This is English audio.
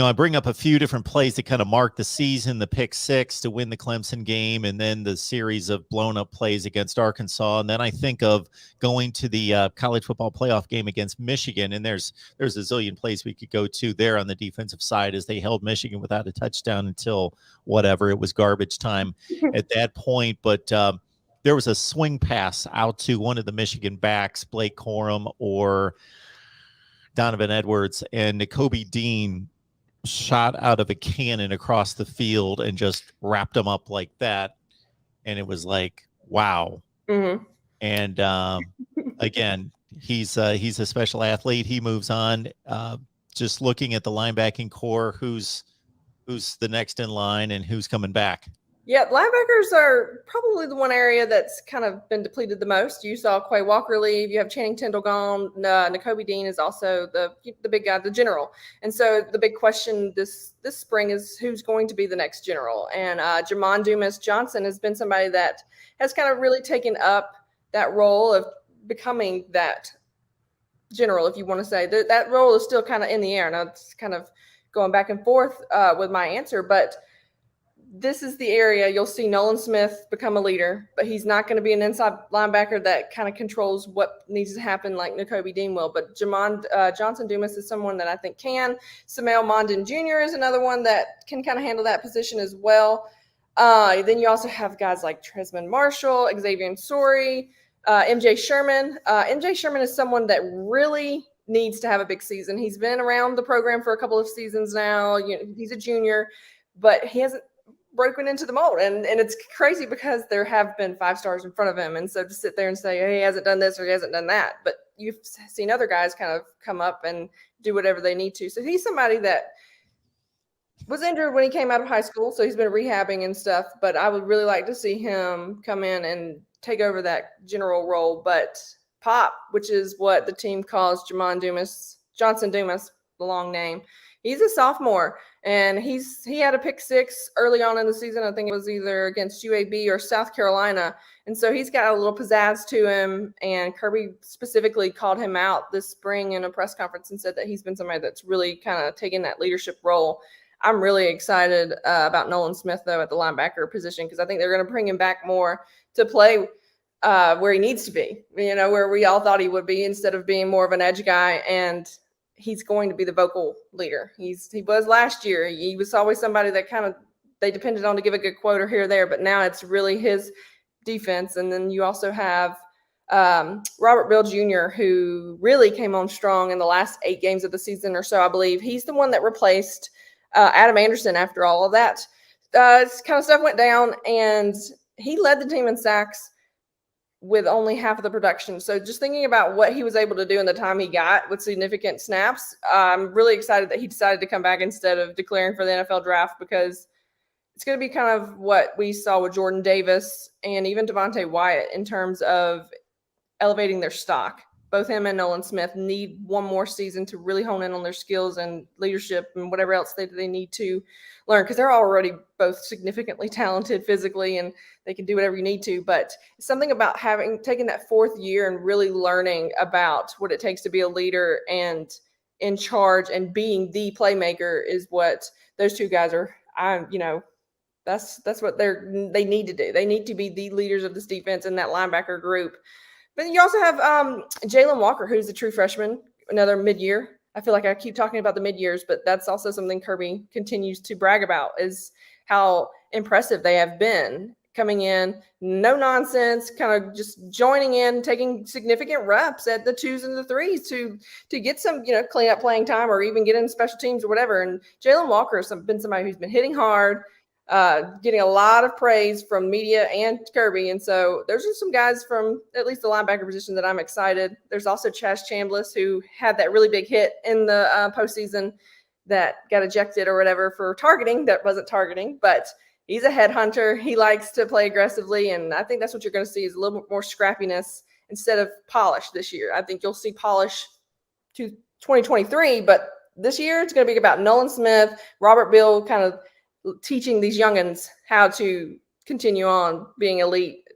I bring up a few different plays that kind of marked the season, the pick six to win the Clemson game, and then the series of blown up plays against Arkansas. And then I think of going to the college football playoff game against Michigan. And there's a zillion plays we could go to there on the defensive side as they held Michigan without a touchdown until whatever, it was garbage time at that point. But there was a swing pass out to one of the Michigan backs, Blake Corum or Donovan Edwards, and Nakobe Dean shot out of a cannon across the field and just wrapped them up like that. And it was like, wow. Mm-hmm. And again, he's a special athlete. He moves on. Just looking at the linebacking core, who's the next in line and who's coming back. Yeah, linebackers are probably the one area that's kind of been depleted the most. You saw Quay Walker leave. You have Channing Tindall gone. Nakobe Dean is also the big guy, the general. And so the big question this spring is who's going to be the next general. And Jamon Dumas-Johnson has been somebody that has kind of really taken up that role of becoming that general, if you want to say. That role is still kind of in the air. Now it's kind of going back and forth with my answer, but this is the area you'll see Nolan Smith become a leader, but he's not going to be an inside linebacker that kind of controls what needs to happen like Nakobe Dean will. But Jamon Johnson Dumas is someone that I think can. Samel Mondin Jr. is another one that can kind of handle that position as well. Then you also have guys like Tresman Marshall, Xavier Sori, MJ Sherman. MJ Sherman is someone that really needs to have a big season. He's been around the program for a couple of seasons now. He's a junior, but he hasn't broken into the mold. And it's crazy because there have been 5 stars in front of him. And so to sit there and say, hey, he hasn't done this or he hasn't done that. But you've seen other guys kind of come up and do whatever they need to. So he's somebody that was injured when he came out of high school. So he's been rehabbing and stuff. But I would really like to see him come in and take over that general role. But Pop, which is what the team calls Jamon Johnson Dumas, the long name. He's a sophomore, and he had a pick 6 early on in the season. I think it was either against UAB or South Carolina. And so he's got a little pizzazz to him, and Kirby specifically called him out this spring in a press conference and said that he's been somebody that's really kind of taken that leadership role. I'm really excited about Nolan Smith, though, at the linebacker position because I think they're going to bring him back more to play where he needs to be, where we all thought he would be instead of being more of an edge guy. And he's going to be the vocal leader. He was last year. He was always somebody that kind of they depended on to give a good quote or here or there, but now it's really his defense. And then you also have Robert Bill Jr., who really came on strong in the last 8 games of the season or so, I believe. He's the one that replaced Adam Anderson after all of that kind of stuff went down, and he led the team in sacks with only half of the production. So just thinking about what he was able to do in the time he got with significant snaps, I'm really excited that he decided to come back instead of declaring for the NFL draft because it's going to be kind of what we saw with Jordan Davis and even Devontae Wyatt in terms of elevating their stock. Both him and Nolan Smith need one more season to really hone in on their skills and leadership and whatever else they need to learn because they're already both significantly talented physically and they can do whatever you need to. But something about taken that 4th year and really learning about what it takes to be a leader and in charge and being the playmaker is what those two guys are. That's what they need to do. They need to be the leaders of this defense and that linebacker group. But you also have Jaylen Walker, who's a true freshman, another mid-year. I feel like I keep talking about the mid-years, but that's also something Kirby continues to brag about is how impressive they have been coming in, no nonsense, kind of just joining in, taking significant reps at the 2s and the 3s to get some, clean up playing time or even get in special teams or whatever. And Jaylen Walker has been somebody who's been hitting hard, getting a lot of praise from media and Kirby. And so there's just some guys from at least the linebacker position that I'm excited. There's also Chambliss, who had that really big hit in the postseason that got ejected or whatever for targeting. That wasn't targeting, but he's a headhunter. He likes to play aggressively. And I think that's what you're going to see is a little bit more scrappiness instead of polish this year. I think you'll see polish to 2023, but this year it's going to be about Nolan Smith, Robert Bill kind of teaching these youngins how to continue on being elite